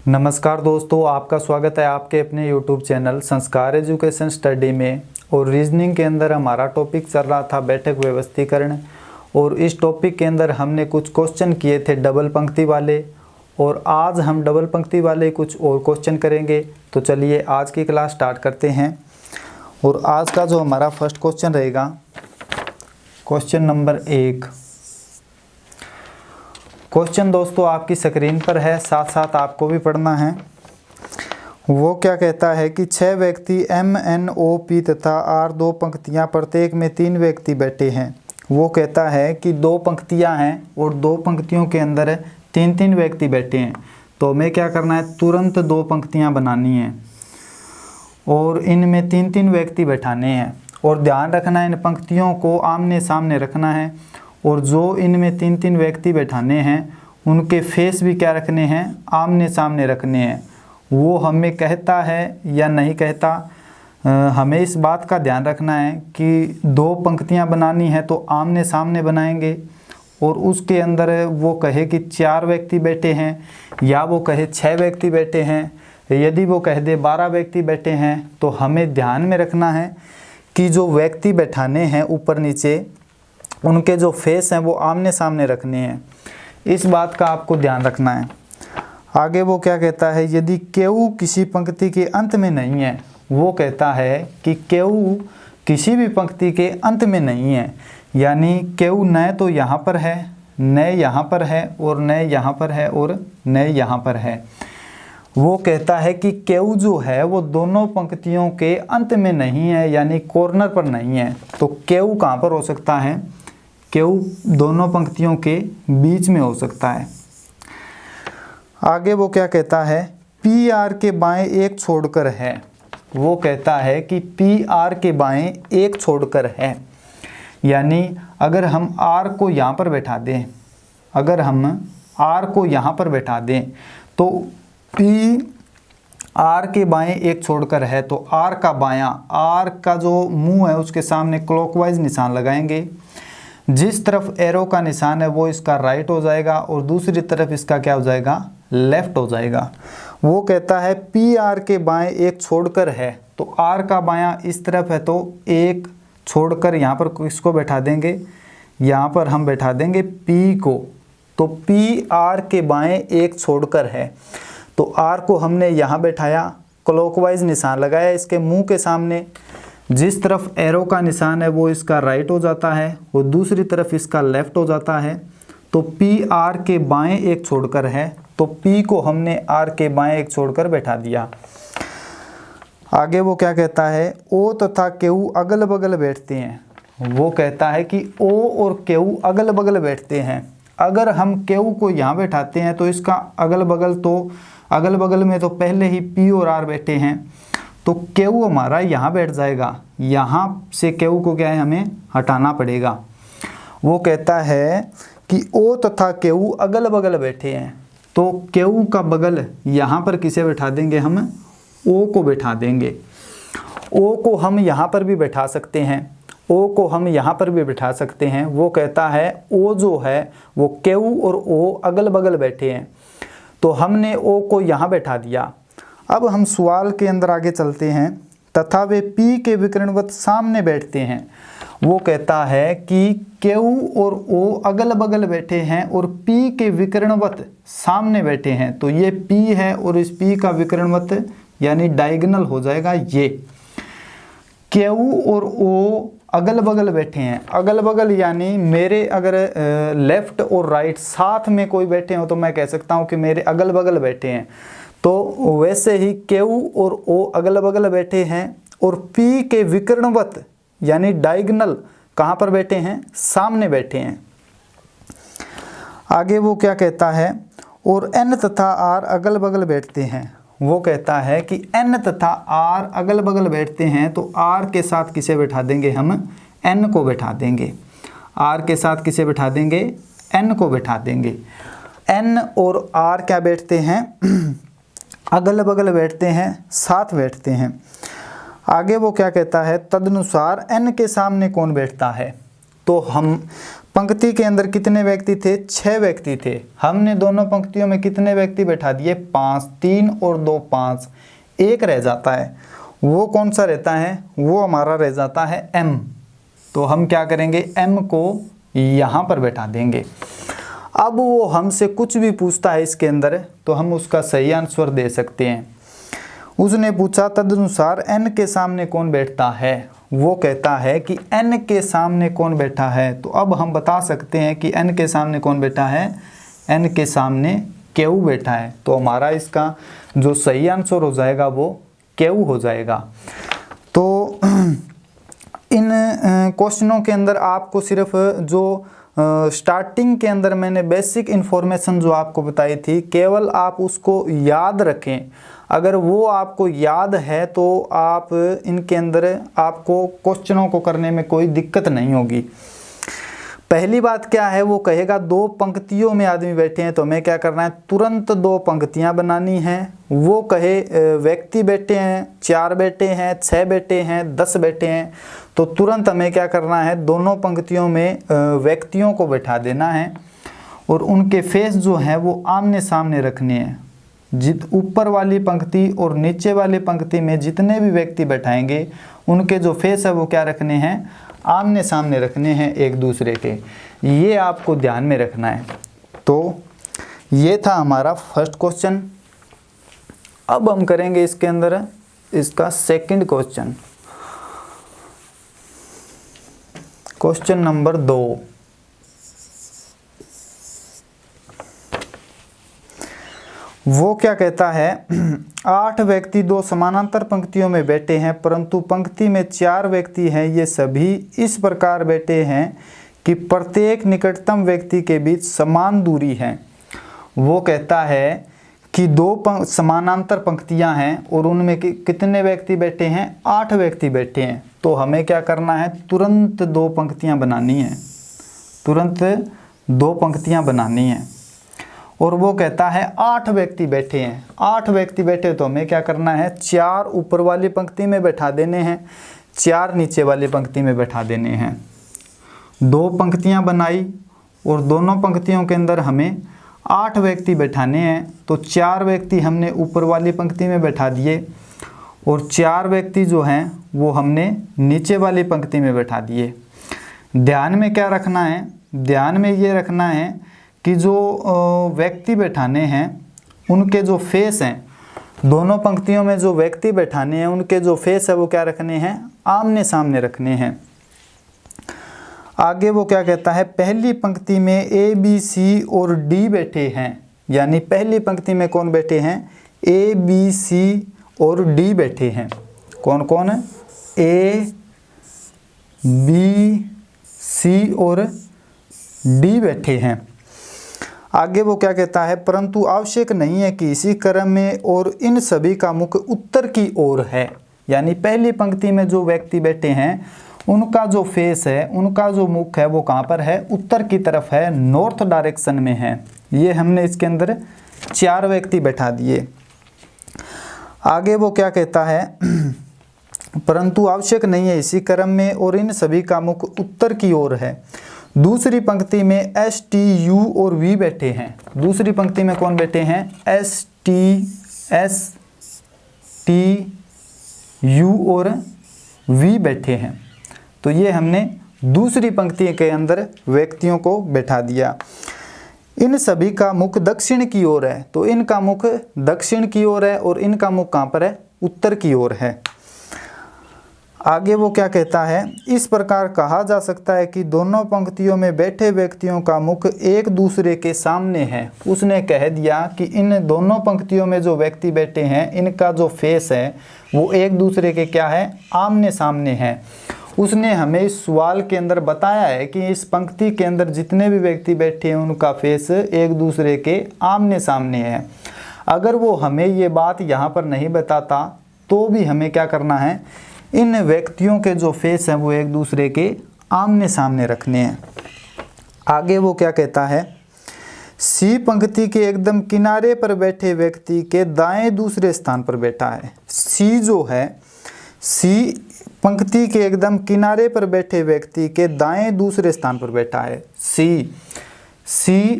नमस्कार दोस्तों, आपका स्वागत है आपके अपने YouTube चैनल संस्कार एजुकेशन स्टडी में। और रीजनिंग के अंदर हमारा टॉपिक चल रहा था बैठक व्यवस्थीकरण। और इस टॉपिक के अंदर हमने कुछ क्वेश्चन किए थे डबल पंक्ति वाले, और आज हम डबल पंक्ति वाले कुछ और क्वेश्चन करेंगे। तो चलिए आज की क्लास स्टार्ट करते हैं। और आज का जो हमारा फर्स्ट क्वेश्चन रहेगा, क्वेश्चन नंबर 1। क्वेश्चन दोस्तों आपकी स्क्रीन पर है, साथ साथ आपको भी पढ़ना है। वो क्या कहता है कि 6 व्यक्ति M, N, O, P तथा R 2 पंक्तियां, प्रत्येक में 3 व्यक्ति बैठे हैं। वो कहता है कि 2 पंक्तियां हैं और 2 पंक्तियों के अंदर 3-3 व्यक्ति बैठे हैं। तो हमें क्या करना है, तुरंत 2 पंक्तियां बनानी है और इनमें 3-3 व्यक्ति बैठाने हैं। और ध्यान रखना है, इन पंक्तियों को आमने सामने रखना है। और जो इनमें 3-3 व्यक्ति बैठाने हैं उनके फेस भी क्या रखने हैं, आमने सामने रखने हैं। वो हमें कहता है या नहीं कहता, हमें इस बात का ध्यान रखना है कि 2 पंक्तियां बनानी है तो आमने सामने बनाएंगे। और उसके अंदर वो कहे कि 4 व्यक्ति बैठे हैं या वो कहे 6 व्यक्ति बैठे हैं, यदि वो कह दे 12 व्यक्ति बैठे हैं, तो हमें ध्यान में रखना है कि जो व्यक्ति बैठाने हैं ऊपर नीचे, उनके जो फेस हैं वो आमने सामने रखने हैं। इस बात का आपको ध्यान रखना है। आगे वो क्या कहता है, यदि केयू किसी पंक्ति के अंत में नहीं है। वो कहता है कि केयू किसी भी पंक्ति के अंत में नहीं है, यानी केयू न तो यहाँ पर है, न यहाँ पर है, और न यहाँ पर है, और न यहाँ पर है। वो कहता है कि केयू जो है वो दोनों पंक्तियों के अंत में नहीं है, यानी कॉर्नर पर नहीं है। तो केयू कहाँ पर हो सकता है, केयू दोनों पंक्तियों के बीच में हो सकता है। आगे वो क्या कहता है, पी आर के बाएं एक छोड़कर है। वो कहता है कि पी आर के बाएं एक छोड़कर है, यानी अगर हम आर को यहाँ पर बैठा दें, अगर हम आर को यहाँ पर बैठा दें तो पी आर के बाएं एक छोड़कर है। तो आर का बायां, आर का जो मुंह है उसके सामने क्लॉकवाइज निशान लगाएंगे। जिस तरफ एरो का निशान है वो इसका राइट हो जाएगा और दूसरी तरफ इसका क्या हो जाएगा, लेफ्ट हो जाएगा। वो कहता है पी आर के बाएं एक छोड़कर है, तो आर का बायां इस तरफ है तो एक छोड़कर यहाँ पर किसको बैठा देंगे, यहाँ पर हम बैठा देंगे पी को। तो पी आर के बाएं एक छोड़कर है, तो आर को हमने यहाँ बैठाया, क्लॉकवाइज निशान लगाया इसके मुंह के सामने। जिस तरफ एरो का निशान है वो इसका राइट हो जाता है और दूसरी तरफ इसका लेफ्ट हो जाता है। तो पी आर के बाएं एक छोड़कर है, तो पी को हमने आर के बाएं एक छोड़कर बैठा दिया। आगे वो क्या कहता है, ओ तथा केयू अगल बगल बैठते हैं। वो कहता है कि ओ और केयू अगल बगल बैठते हैं। अगर हम केयू को यहाँ बैठाते हैं तो इसका अगल बगल में तो पहले ही पी और आर बैठे हैं, तो केयू हमारा यहाँ बैठ जाएगा। यहाँ से केयू को क्या है, हमें हटाना पड़ेगा। वो कहता है कि ओ तथा केयू अगल बगल बैठे हैं, तो केयू का बगल यहाँ पर किसे बैठा देंगे, हम ओ को बैठा देंगे। ओ को हम यहाँ पर भी बैठा सकते हैं, ओ को हम यहाँ पर भी बैठा सकते हैं। वो कहता है ओ जो है वो केयू और ओ अगल बगल बैठे हैं, तो हमने ओ को यहाँ बैठा दिया। अब हम सवाल के अंदर आगे चलते हैं। तथा वे पी के विकर्णवत सामने बैठते हैं। वो कहता है कि केयू और ओ अगल बगल बैठे हैं और पी के विकर्णवत सामने बैठे हैं। तो ये पी है और इस पी का विकर्णवत यानी डायगोनल हो जाएगा ये। केयू और ओ अगल बगल बैठे हैं, अगल बगल यानी मेरे अगर लेफ्ट और राइट साथ में कोई बैठे हो तो मैं कह सकता हूँ कि मेरे अगल बगल बैठे हैं। तो वैसे ही केयू और ओ अगल बगल बैठे हैं और पी के विकर्णवत यानी डायगोनल कहाँ पर बैठे हैं, सामने बैठे हैं। आगे वो क्या कहता है, और एन तथा आर अगल बगल बैठते हैं। वो कहता है कि एन तथा आर अगल बगल बैठते हैं, तो आर के साथ किसे बैठा देंगे, हम एन को बैठा देंगे। आर के साथ किसे बैठा देंगे, एन को बैठा देंगे। एन और आर क्या बैठते हैं, अगल बगल बैठते हैं, साथ बैठते हैं। आगे वो क्या कहता है, तदनुसार एन के सामने कौन बैठता है। तो हम पंक्ति के अंदर कितने व्यक्ति थे? 6 व्यक्ति थे। हमने दोनों पंक्तियों में कितने व्यक्ति बैठा दिए? 5। 3 और 2 5, एक रह जाता है। वो कौन सा रहता है? वो हमारा रह जाता है m। तो हम क्या करेंगे? m को यहाँ पर बैठा देंगे। अब वो हमसे कुछ भी पूछता है इसके अंदर तो हम उसका सही आंसर दे सकते हैं। उसने पूछा तदनुसार n के सामने कौन बैठता है? वो कहता है कि n के सामने कौन बैठा है। तो अब हम बता सकते हैं कि n के सामने कौन बैठा है? n के सामने क्यू बैठा है। तो हमारा इसका जो सही आंसर हो जाएगा वो क्यू हो जाएगा। तो इन क्वेश्चनों के अंदर आपको सिर्फ जो स्टार्टिंग के अंदर मैंने बेसिक इन्फॉर्मेशन जो आपको बताई थी, केवल आप उसको याद रखें। अगर वो आपको याद है तो आप इनके अंदर आपको क्वेश्चनों को करने में कोई दिक्कत नहीं होगी। पहली बात क्या है? वो कहेगा 2 पंक्तियों में आदमी बैठे हैं तो हमें क्या करना है? तुरंत 2 पंक्तियां बनानी हैं। वो कहे व्यक्ति बैठे हैं, 4 बैठे हैं, 6 बैठे हैं, 10 बैठे हैं, तो तुरंत हमें क्या करना है? दोनों पंक्तियों में व्यक्तियों को बैठा देना है और उनके फेस जो हैं वो आमने सामने रखने हैं। ऊपर वाली पंक्ति और नीचे वाली पंक्ति में जितने भी व्यक्ति बैठाएंगे उनके जो फेस है वो क्या रखने हैं? आमने सामने रखने हैं एक दूसरे के। ये आपको ध्यान में रखना है। तो ये था हमारा फर्स्ट क्वेश्चन। अब हम करेंगे इसके अंदर इसका सेकंड क्वेश्चन, क्वेश्चन नंबर 2। वो क्या कहता है? 8 व्यक्ति 2 समानांतर पंक्तियों में बैठे हैं परंतु पंक्ति में 4 व्यक्ति हैं। ये सभी इस प्रकार बैठे हैं कि प्रत्येक निकटतम व्यक्ति के बीच समान दूरी है। वो कहता है कि 2 समानांतर पंक्तियां हैं और उनमें कितने व्यक्ति बैठे हैं? 8 व्यक्ति बैठे हैं। तो हमें क्या करना है? तुरंत 2 पंक्तियां बनानी है। तुरंत 2 पंक्तियां बनानी है। और वो कहता है 8 व्यक्ति बैठे हैं। 8 व्यक्ति बैठे तो हमें क्या करना है? 4 ऊपर वाली पंक्ति में बैठा देने हैं, 4 नीचे वाली पंक्ति में बैठा देने हैं। 2 पंक्तियां बनाई और दोनों पंक्तियों के अंदर हमें 8 व्यक्ति बैठाने हैं। तो 4 व्यक्ति हमने ऊपर वाली पंक्ति में बैठा दिए और 4 व्यक्ति जो हैं वो हमने नीचे वाली पंक्ति में बैठा दिए। ध्यान में क्या रखना है? ध्यान में ये रखना है कि जो व्यक्ति बैठाने हैं उनके जो फेस हैं, दोनों पंक्तियों में जो व्यक्ति बैठाने हैं उनके जो फेस है वो क्या रखने हैं? आमने सामने रखने हैं। आगे वो क्या कहता है? पहली पंक्ति में ए बी सी और डी बैठे हैं। यानी पहली पंक्ति में कौन बैठे हैं? ए बी सी और डी बैठे हैं। कौन कौन है? ए बी सी और डी बैठे हैं। आगे वो क्या कहता है? परंतु आवश्यक नहीं है कि इसी क्रम में और इन सभी का मुख उत्तर की ओर है। यानी पहली पंक्ति में जो व्यक्ति बैठे हैं उनका जो फेस है, उनका जो मुख है वो कहाँ पर है? उत्तर की तरफ है, नॉर्थ डायरेक्शन में है। ये हमने इसके अंदर 4 व्यक्ति बैठा दिए। आगे वो क्या कहता है? परंतु आवश्यक नहीं है इसी क्रम में और इन सभी का मुख उत्तर की ओर है। दूसरी पंक्ति में एस टी यू और वी बैठे हैं। दूसरी पंक्ति में कौन बैठे हैं? एस टी यू और वी बैठे हैं। तो ये हमने दूसरी पंक्ति के अंदर व्यक्तियों को बैठा दिया। इन सभी का मुख दक्षिण की ओर है। तो इनका मुख दक्षिण की ओर है और इनका मुख कहाँ पर है? उत्तर की ओर है। आगे वो क्या कहता है? इस प्रकार कहा जा सकता है कि दोनों पंक्तियों में बैठे व्यक्तियों का मुख एक दूसरे के सामने है। उसने कह दिया कि इन दोनों पंक्तियों में जो व्यक्ति बैठे हैं इनका जो फेस है वो एक दूसरे के क्या है? आमने सामने है। उसने हमें इस सवाल के अंदर बताया है कि इस पंक्ति के अंदर जितने भी व्यक्ति बैठे हैं उनका फेस एक दूसरे के आमने सामने है। अगर वो हमें ये बात यहाँ पर नहीं बताता तो भी हमें क्या करना है? इन व्यक्तियों के जो फेस हैं वो एक दूसरे के आमने सामने रखने हैं। आगे वो क्या कहता है? सी पंक्ति के एकदम किनारे पर बैठे व्यक्ति के दाएं दूसरे स्थान पर बैठा है। सी जो है, सी पंक्ति के एकदम किनारे पर बैठे व्यक्ति के दाएं दूसरे स्थान पर बैठा है। सी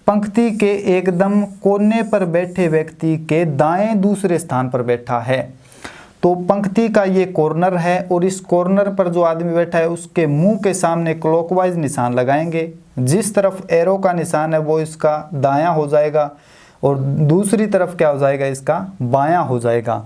पंक्ति के एकदम कोने पर बैठे व्यक्ति के दाएं दूसरे स्थान पर बैठा है। तो पंक्ति का ये कॉर्नर है और इस कॉर्नर पर जो आदमी बैठा है उसके मुंह के सामने क्लॉकवाइज निशान लगाएंगे। जिस तरफ एरो का निशान है वो इसका दायां हो जाएगा और दूसरी तरफ क्या हो जाएगा, इसका बायां हो जाएगा।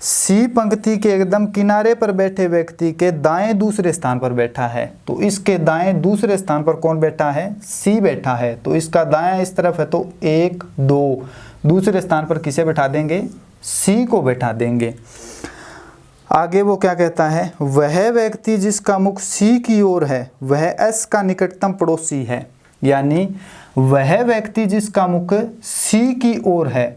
सी पंक्ति के एकदम किनारे पर बैठे व्यक्ति के दाएं दूसरे स्थान पर बैठा है। तो इसके दाएं दूसरे स्थान पर कौन बैठा है, सी बैठा है। तो इसका दायां इस तरफ है तो 1 2, दूसरे स्थान पर किसे बैठा देंगे, सी को बैठा देंगे। आगे वो क्या कहता है, वह व्यक्ति जिसका मुख सी की ओर है वह एस का निकटतम पड़ोसी है। यानी वह व्यक्ति जिसका मुख सी की ओर है,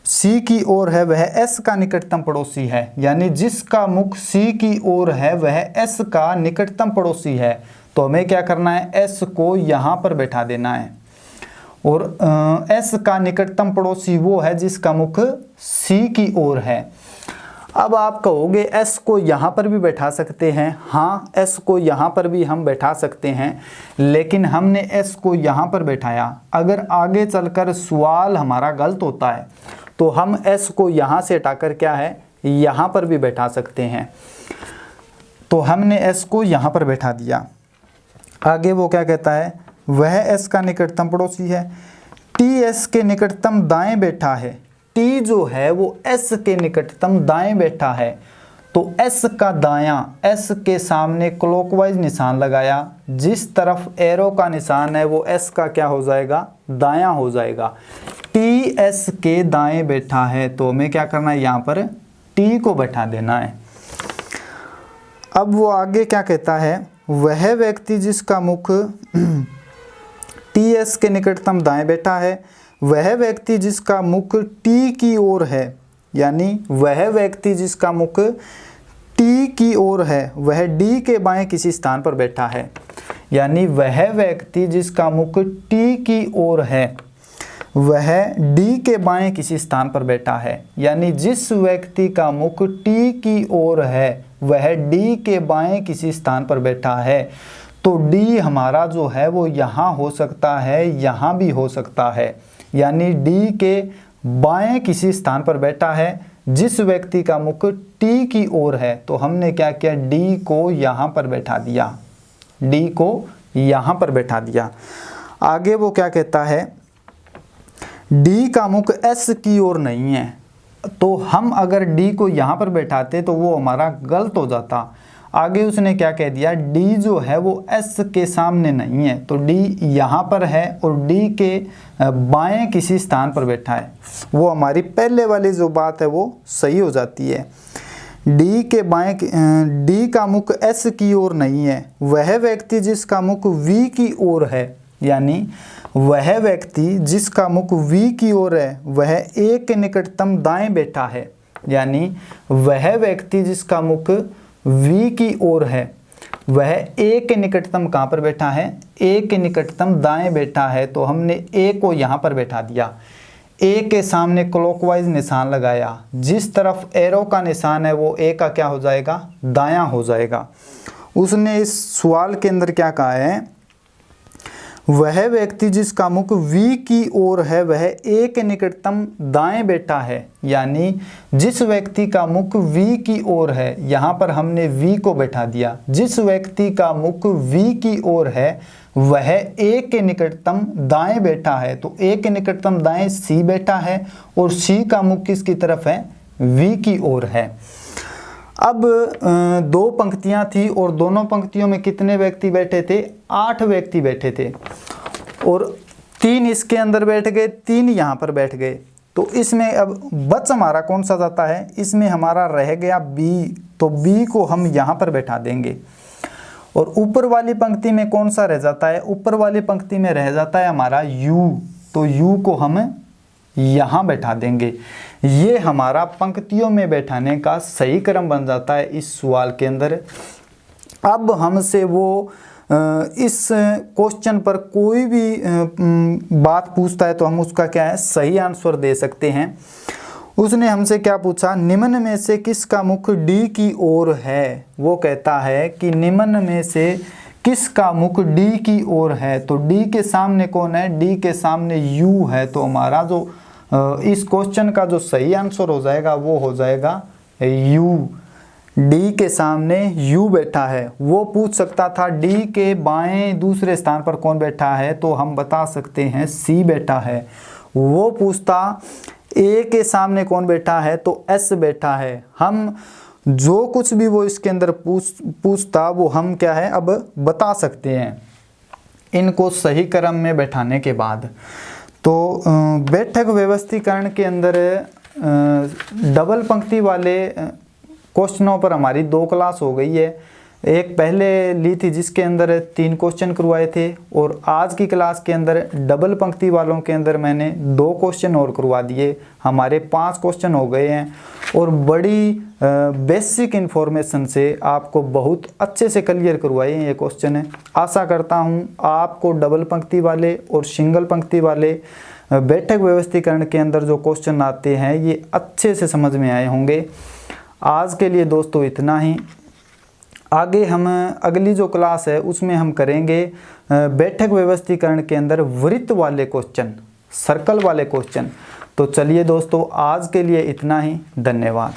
सी की ओर है वह एस का निकटतम पड़ोसी है। यानी जिसका मुख सी की ओर है वह एस का निकटतम पड़ोसी है। तो हमें क्या करना है, एस को यहाँ पर बैठा देना है। और एस का निकटतम पड़ोसी वो है जिसका मुख सी की ओर है। अब आप कहोगे एस को यहाँ पर भी बैठा सकते हैं। हाँ, एस को यहाँ पर भी हम बैठा सकते हैं, लेकिन हमने एस को यहाँ पर बैठाया। अगर आगे चलकर सवाल हमारा गलत होता है तो हम एस को यहाँ से हटाकर क्या है, यहाँ पर भी बैठा सकते हैं। तो हमने एस को यहाँ पर बैठा दिया। आगे वो क्या कहता है, वह एस का निकटतम पड़ोसी है। टी एस के निकटतम दाएं बैठा है। टी जो है वो एस के निकटतम दाएं बैठा है। तो एस का दायां, एस के सामने क्लॉकवाइज निशान लगाया। जिस तरफ एरो का निशान है वो एस का क्या हो जाएगा, दायां हो जाएगा। टी एस के दाएं बैठा है तो हमें क्या करना है, यहाँ पर टी को बैठा देना है। अब वो आगे क्या कहता है, वह व्यक्ति जिसका मुख टी एस के निकटतम दाएं बैठा है वह व्यक्ति जिसका मुख टी की ओर है। यानी वह व्यक्ति जिसका मुख टी की ओर है वह डी के बाएं किसी स्थान पर बैठा है। यानी वह व्यक्ति जिसका मुख टी की ओर है वह डी के बाएं किसी स्थान पर बैठा है। यानी जिस व्यक्ति का मुख टी की ओर है वह डी के बाएं किसी स्थान पर बैठा है। तो डी हमारा जो है वो यहाँ हो सकता है, यहाँ भी हो सकता है। यानी डी के बाएं किसी स्थान पर बैठा है। जिस व्यक्ति का मुख टी की ओर है तो हमने क्या किया, डी को यहाँ पर बैठा दिया, डी को यहाँ पर बैठा दिया। आगे वो क्या कहता है, डी का मुख एस की ओर नहीं है। तो हम अगर डी को यहाँ पर बैठाते तो वो हमारा गलत हो जाता। आगे उसने क्या कह दिया, डी जो है वो एस के सामने नहीं है। तो डी यहाँ पर है और डी के बाएं किसी स्थान पर बैठा है। वो हमारी पहले वाली जो बात है वो सही हो जाती है। डी के बाएं, डी का मुख एस की ओर नहीं है। वह व्यक्ति जिसका मुख वी की ओर है। यानी वह व्यक्ति जिसका मुख वी की ओर है वह ए के निकटतम दाएं बैठा है। यानी वह व्यक्ति जिसका मुख वी की ओर है वह ए के निकटतम कहाँ पर बैठा है, ए के निकटतम दाएं बैठा है। तो हमने ए को यहाँ पर बैठा दिया। ए के सामने क्लॉकवाइज निशान लगाया। जिस तरफ एरो का निशान है वो ए का क्या हो जाएगा, दायां हो जाएगा। उसने इस सवाल के अंदर क्या कहा है, वह व्यक्ति जिसका मुख वी की ओर है वह ए के निकटतम दाएं बैठा है। यानी जिस व्यक्ति का मुख वी की ओर है, यहाँ पर हमने वी को बैठा दिया। जिस व्यक्ति का मुख वी की ओर है वह ए के निकटतम दाएं बैठा है। तो ए के निकटतम दाएं सी बैठा है और सी का मुख किसकी तरफ है, वी की ओर है। अब दो पंक्तियां थी और दोनों पंक्तियों में कितने व्यक्ति बैठे थे, 8 व्यक्ति बैठे थे और 3 इसके अंदर बैठ गए, 3 यहाँ पर बैठ गए। तो इसमें अब बच हमारा कौन सा जाता है, इसमें हमारा रह गया बी। तो बी को हम यहाँ पर बैठा देंगे। और ऊपर वाली पंक्ति में कौन सा रह जाता है, ऊपर वाली पंक्ति में रह जाता है हमारा यू। तो यू को हम यहाँ बैठा देंगे। ये हमारा पंक्तियों में बैठाने का सही क्रम बन जाता है इस सवाल के अंदर। अब हमसे वो इस क्वेश्चन पर कोई भी बात पूछता है तो हम उसका क्या है, सही आंसर दे सकते हैं। उसने हमसे क्या पूछा, निम्न में से किसका मुख डी की ओर है। वो कहता है कि निम्न में से किसका मुख डी की ओर है। तो डी के सामने कौन है, डी के सामने यू है। तो हमारा जो इस क्वेश्चन का जो सही आंसर हो जाएगा वो हो जाएगा यू। डी के सामने यू बैठा है। वो पूछ सकता था डी के बाएं दूसरे स्थान पर कौन बैठा है, तो हम बता सकते हैं सी बैठा है। वो पूछता ए के सामने कौन बैठा है, तो एस बैठा है। हम जो कुछ भी वो इसके अंदर पूछता वो हम क्या है अब बता सकते हैं इनको सही क्रम में बैठाने के बाद। तो बैठक व्यवस्थीकरण के अंदर डबल पंक्ति वाले क्वेश्चनों पर हमारी 2 क्लास हो गई है। एक पहले ली थी जिसके अंदर 3 क्वेश्चन करवाए थे, और आज की क्लास के अंदर डबल पंक्ति वालों के अंदर मैंने 2 क्वेश्चन और करवा दिए। हमारे 5 क्वेश्चन हो गए हैं, और बड़ी बेसिक इन्फॉर्मेशन से आपको बहुत अच्छे से क्लियर करवाए हैं ये क्वेश्चन है। आशा करता हूँ आपको डबल पंक्ति वाले और सिंगल पंक्ति वाले बैठक व्यवस्थीकरण के अंदर जो क्वेश्चन आते हैं ये अच्छे से समझ में आए होंगे। आज के लिए दोस्तों इतना ही। आगे हम अगली जो क्लास है उसमें हम करेंगे बैठक व्यवस्थीकरण के अंदर वृत्त वाले क्वेश्चन, सर्कल वाले क्वेश्चन। तो चलिए दोस्तों आज के लिए इतना ही। धन्यवाद।